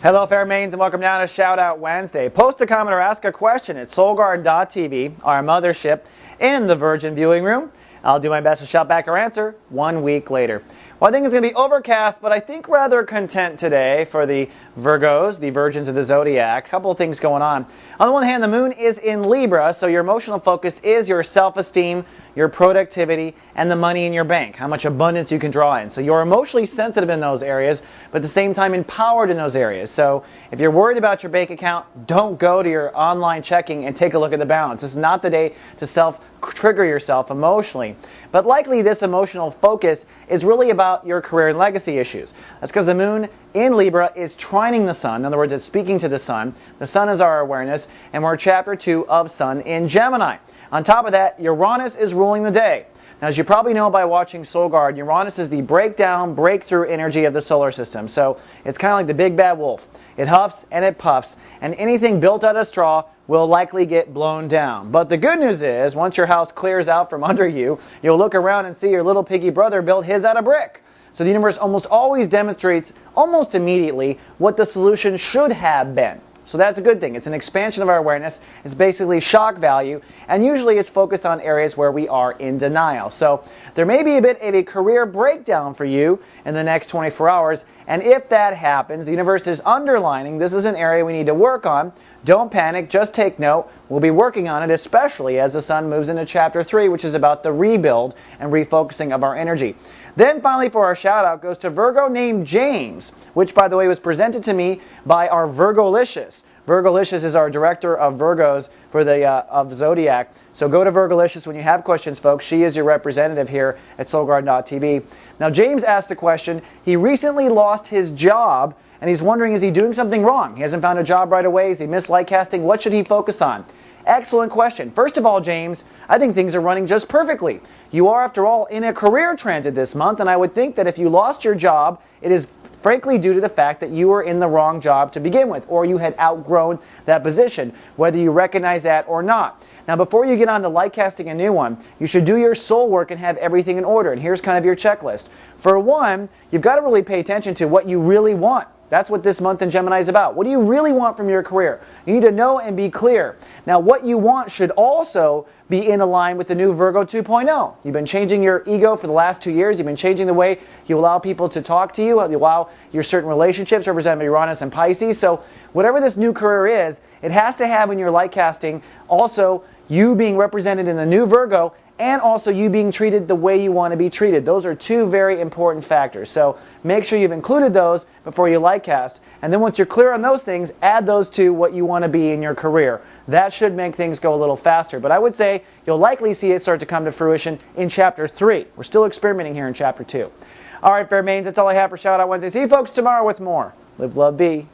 Hello, fair maidens, and welcome down to Shout Out Wednesday. Post a comment or ask a question at soulguard.tv, our mothership, in the Virgin viewing room. I'll do my best to shout back or answer 1 week later. Well, I think it's going to be overcast, but I think rather content today for the Virgos, the Virgins of the Zodiac. A couple of things going on. On the one hand, the moon is in Libra, so your emotional focus is your self-esteem, your productivity, and the money in your bank, how much abundance you can draw in. So you're emotionally sensitive in those areas, but at the same time empowered in those areas. So if you're worried about your bank account, don't go to your online checking and take a look at the balance. This is not the day to self-trigger yourself emotionally. But likely this emotional focus is really about your career and legacy issues. That's because the moon in Libra is trining the sun. In other words, it's speaking to the sun. The sun is our awareness, and we're chapter 2 of Sun in Gemini. On top of that, Uranus is ruling the day. Now, as you probably know by watching Soul Guard, Uranus is the breakdown, breakthrough energy of the solar system. So it's kind of like the big bad wolf. It huffs and it puffs, and anything built out of straw will likely get blown down. But the good news is, once your house clears out from under you, you'll look around and see your little piggy brother built his out of brick. So the universe almost always demonstrates, almost immediately, what the solution should have been. So that's a good thing. It's an expansion of our awareness. It's basically shock value, and usually it's focused on areas where we are in denial. So there may be a bit of a career breakdown for you in the next 24 hours, and if that happens, the universe is underlining this is an area we need to work on. Don't panic, just take note. We'll be working on it, especially as the sun moves into chapter 3, which is about the rebuild and refocusing of our energy. Then finally, for our shout out goes to Virgo named James, which by the way was presented to me by our Virgolicious. Virgolicious is our director of Virgos for the of Zodiac. So go to Virgolicious when you have questions, folks. She is your representative here at soulguard.tv. Now James asked the question, he recently lost his job and he's wondering, is he doing something wrong? He hasn't found a job right away. Is he missed light casting? What should he focus on? Excellent question. First of all, James, I think things are running just perfectly. You are, after all, in a career transit this month, and I would think that if you lost your job, it is frankly due to the fact that you were in the wrong job to begin with, or you had outgrown that position, whether you recognize that or not. Now, before you get on to light casting a new one, you should do your soul work and have everything in order, and here's kind of your checklist. For one, you've got to really pay attention to what you really want. That's what this month in Gemini is about. What do you really want from your career? You need to know and be clear. Now, what you want should also be in line with the new Virgo 2.0. You've been changing your ego for the last 2 years. You've been changing the way you allow people to talk to you. You allow your certain relationships represented by Uranus and Pisces. So whatever this new career is, it has to have in your light casting also you being represented in the new Virgo and also you being treated the way you want to be treated. Those are two very important factors. So make sure you've included those before you light cast. And then once you're clear on those things, add those to what you want to be in your career. That should make things go a little faster. But I would say you'll likely see it start to come to fruition in Chapter 3. We're still experimenting here in Chapter 2. All right, fair maidens, that's all I have for Shout Out Wednesday. See you folks tomorrow with more. Live, love, be.